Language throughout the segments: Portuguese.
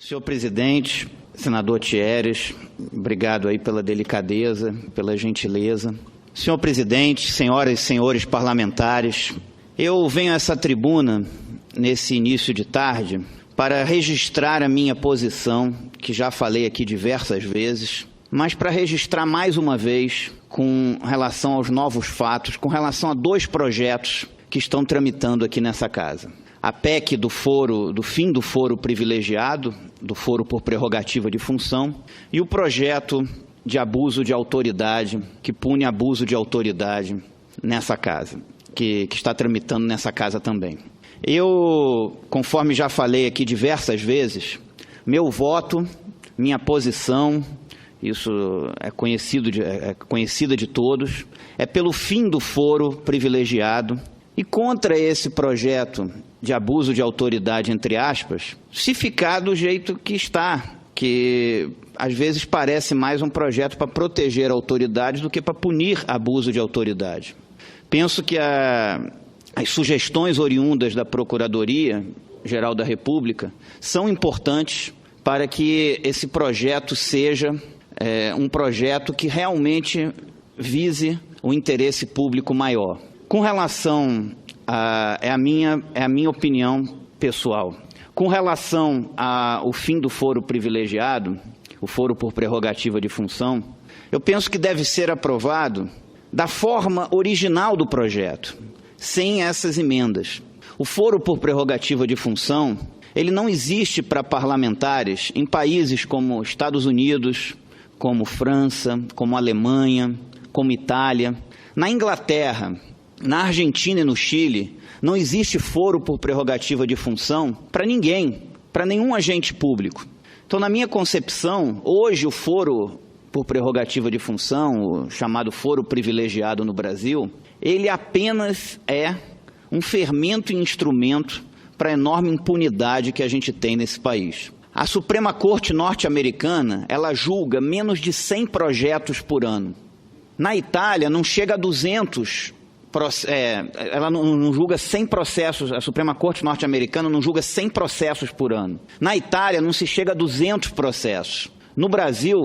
Senhor presidente, senador Thieres, obrigado aí pela delicadeza, pela gentileza. Senhor presidente, senhoras e senhores parlamentares, eu venho a essa tribuna nesse início de tarde para registrar a minha posição, que já falei aqui diversas vezes, mas para registrar mais uma vez com relação aos novos fatos, com relação a dois projetos que estão tramitando aqui nessa casa. A PEC do fim do foro privilegiado, do foro por prerrogativa de função, e o projeto de abuso de autoridade, que pune abuso de autoridade nessa casa, que está tramitando nessa casa também. Eu, conforme já falei aqui diversas vezes, meu voto, minha posição, isso é conhecida de todos, é pelo fim do foro privilegiado e contra esse projeto de abuso de autoridade, entre aspas, se ficar do jeito que está, que às vezes parece mais um projeto para proteger a autoridade do que para punir abuso de autoridade. Penso que as sugestões oriundas da Procuradoria-Geral da República são importantes para que esse projeto seja um projeto que realmente vise o interesse público maior. Com relação é a minha opinião pessoal. Com relação ao fim do foro privilegiado, o foro por prerrogativa de função, eu penso que deve ser aprovado da forma original do projeto, sem essas emendas. O foro por prerrogativa de função, ele não existe para parlamentares em países como Estados Unidos, como França, como Alemanha, como Itália. Na Inglaterra, na Argentina e no Chile, não existe foro por prerrogativa de função para ninguém, para nenhum agente público. Então, na minha concepção, hoje o foro por prerrogativa de função, o chamado foro privilegiado no Brasil, ele apenas é um fermento e instrumento para a enorme impunidade que a gente tem nesse país. A Suprema Corte norte-americana, ela julga menos de 100 projetos por ano. Na Itália, não chega a 200 ela não julga 100 processos, a Suprema Corte norte-americana não julga 100 processos por ano. Na Itália, não se chega a 200 processos. No Brasil,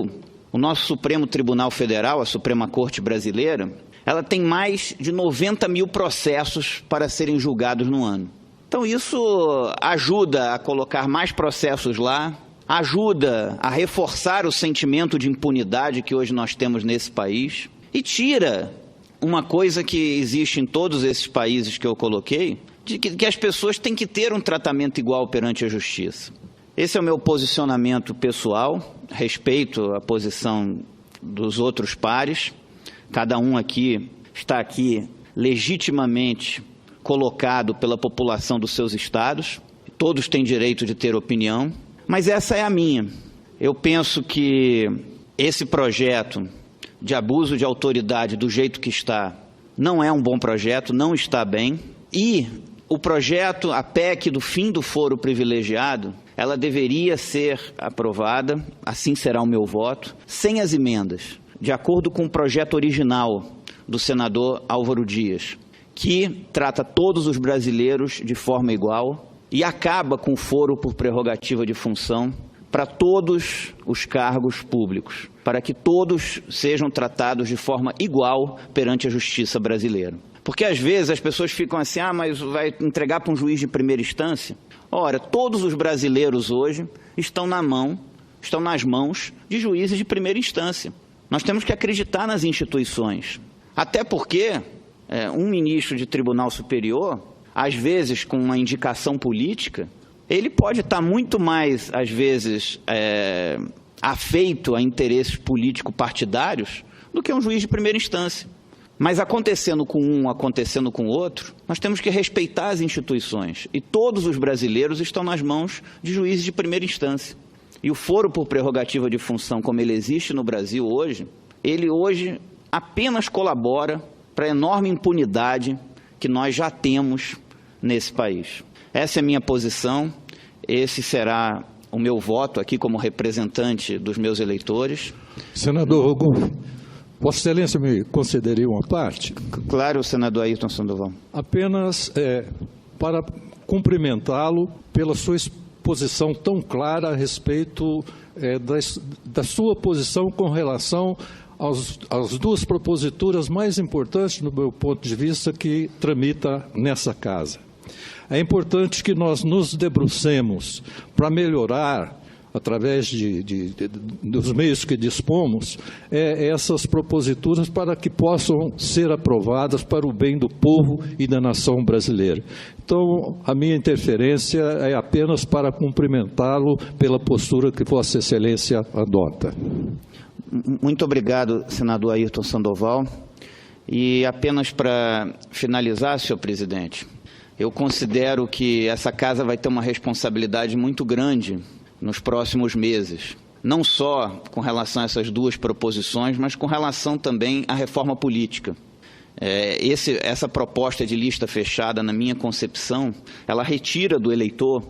o nosso Supremo Tribunal Federal, a Suprema Corte brasileira, ela tem mais de 90 mil processos para serem julgados no ano. Então, isso ajuda a colocar mais processos lá, ajuda a reforçar o sentimento de impunidade que hoje nós temos nesse país e tira uma coisa que existe em todos esses países que eu coloquei, de que as pessoas têm que ter um tratamento igual perante a justiça. Esse é o meu posicionamento pessoal, respeito a posição dos outros pares, cada um aqui está aqui legitimamente colocado pela população dos seus estados, todos têm direito de ter opinião, mas essa é a minha. Eu penso que esse projeto de abuso de autoridade do jeito que está, não é um bom projeto, não está bem. E o projeto, a PEC do fim do foro privilegiado, ela deveria ser aprovada, assim será o meu voto, sem as emendas, de acordo com o projeto original do senador Álvaro Dias, que trata todos os brasileiros de forma igual e acaba com o foro por prerrogativa de função para todos os cargos públicos, para que todos sejam tratados de forma igual perante a justiça brasileira. Porque às vezes as pessoas ficam assim, mas vai entregar para um juiz de primeira instância? Ora, todos os brasileiros hoje estão nas mãos de juízes de primeira instância. Nós temos que acreditar nas instituições. Até porque um ministro de Tribunal Superior, às vezes com uma indicação política, ele pode estar muito mais, às vezes, afeito a interesses político-partidários do que um juiz de primeira instância. Mas acontecendo com um, acontecendo com o outro, nós temos que respeitar as instituições. E todos os brasileiros estão nas mãos de juízes de primeira instância. E o foro por prerrogativa de função, como ele existe no Brasil hoje, ele hoje apenas colabora para a enorme impunidade que nós já temos nesse país. Essa é a minha posição, esse será o meu voto aqui como representante dos meus eleitores. Senador Rogum, Vossa Excelência me concederia uma parte? Claro, senador Ayrton Sandoval. Apenas para cumprimentá-lo pela sua posição tão clara a respeito da sua posição com relação às duas proposituras mais importantes, do meu ponto de vista, que tramita nessa casa. É importante que nós nos debrucemos para melhorar, através dos meios que dispomos, essas proposituras para que possam ser aprovadas para o bem do povo e da nação brasileira. Então, a minha interferência é apenas para cumprimentá-lo pela postura que Vossa Excelência adota. Muito obrigado, senador Ayrton Sandoval. E apenas para finalizar, senhor presidente, eu considero que essa casa vai ter uma responsabilidade muito grande nos próximos meses, não só com relação a essas duas proposições, mas com relação também à reforma política. Essa proposta de lista fechada, na minha concepção, ela retira do eleitor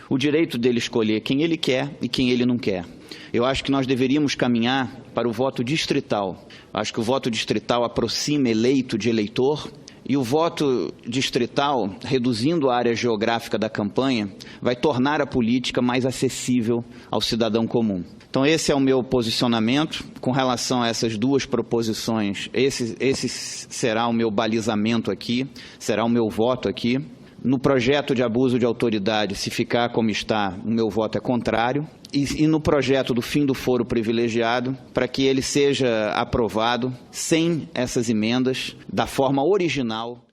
o direito dele escolher quem ele quer e quem ele não quer. Eu acho que nós deveríamos caminhar para o voto distrital. Acho que o voto distrital aproxima eleito de eleitor, e o voto distrital, reduzindo a área geográfica da campanha, vai tornar a política mais acessível ao cidadão comum. Então, esse é o meu posicionamento com relação a essas duas proposições. Esse será o meu balizamento aqui, será o meu voto aqui. No projeto de abuso de autoridade, se ficar como está, o meu voto é contrário. E no projeto do fim do foro privilegiado, para que ele seja aprovado sem essas emendas, da forma original.